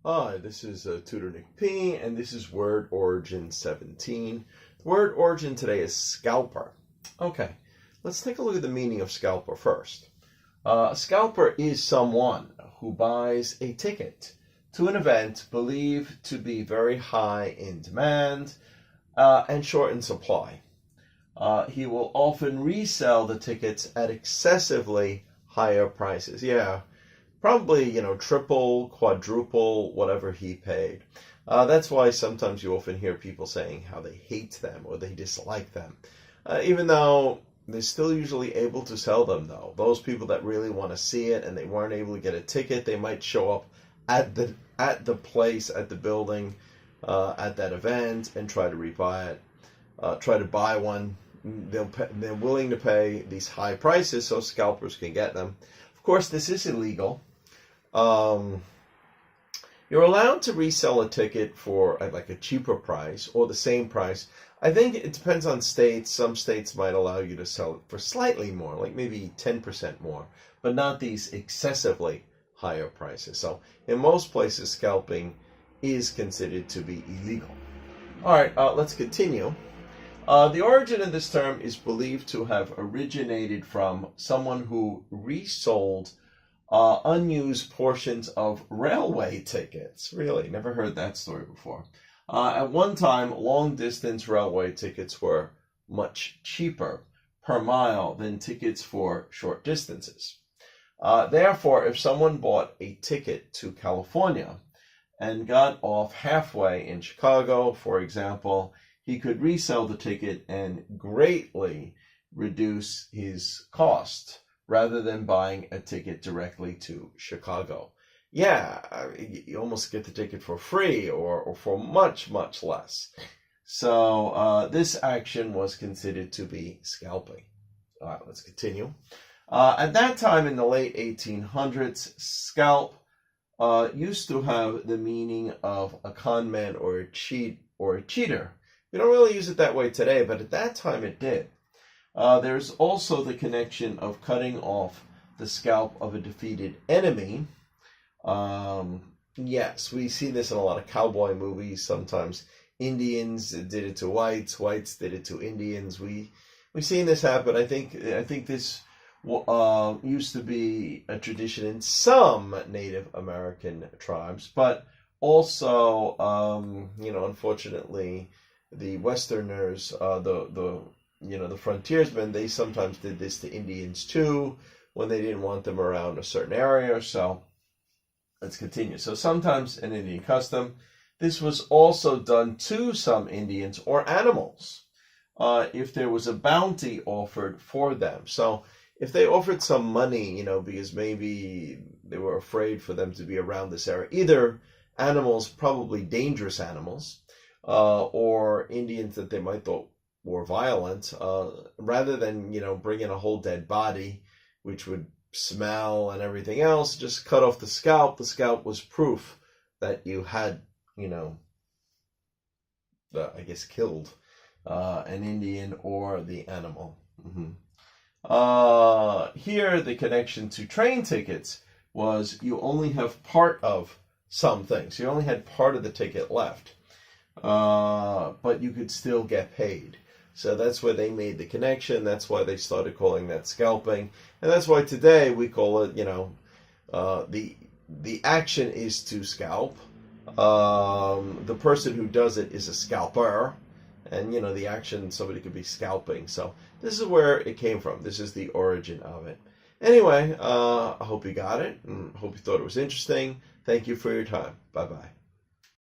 Hi, this is Tutor Nick P, and this is word origin 17. The word origin today is scalper. Okay, let's take a look at the meaning of scalper first. A scalper is someone who buys a ticket to an event believed to be very high in demand and short in supply. He will often resell the tickets at excessively higher prices. Yeah, probably, triple, quadruple, whatever he paid. That's why sometimes you often hear people saying how they hate them or they dislike them. Even though they're still usually able to sell them, though. Those people that really want to see it and they weren't able to get a ticket, they might show up at the place, at the building, at that event and try to rebuy it, try to buy one. They're willing to pay these high prices so scalpers can get them. Of course, this is illegal. You're allowed to resell a ticket for like a cheaper price or the same price. I think it depends on states. Some states might allow you to sell it for slightly more, like maybe 10% more, but not these excessively higher prices. So in most places, scalping is considered to be illegal. All right, let's continue. The origin of this term is believed to have originated from someone who resold unused portions of railway tickets. Really, never heard that story before. At one time, long-distance railway tickets were much cheaper per mile than tickets for short distances. Therefore, if someone bought a ticket to California and got off halfway in Chicago, for example, he could resell the ticket and greatly reduce his cost rather than buying a ticket directly to Chicago. Yeah, you almost get the ticket for free or for much, much less. So this action was considered to be scalping. All right, let's continue. At that time in the late 1800s, scalp used to have the meaning of a con man or a cheater. We don't really use it that way today, but at that time it did. There's also the connection of cutting off the scalp of a defeated enemy. Yes, we see this in a lot of cowboy movies. Sometimes Indians did it to whites, whites did it to Indians. We've seen this happen. I think this used to be a tradition in some Native American tribes, but also, unfortunately, the Westerners, the frontiersmen, they sometimes did this to Indians too when they didn't want them around a certain area. So let's continue. So sometimes an Indian custom, this was also done to some Indians or animals if there was a bounty offered for them. So if they offered some money, because maybe they were afraid for them to be around this area, either animals, probably dangerous animals, or Indians that they might thought were violent, rather than, bring in a whole dead body, which would smell and everything else, just cut off the scalp. The scalp was proof that you had, killed an Indian or the animal. Here, the connection to train tickets was you only have part of some things. You only had part of the ticket left. But you could still get paid. So that's where they made the connection. That's why they started calling that scalping. And that's why today we call it, the action is to scalp. The person who does it is a scalper. And, the action, somebody could be scalping. So this is where it came from. This is the origin of it. Anyway, I hope you got it. And hope you thought it was interesting. Thank you for your time. Bye-bye.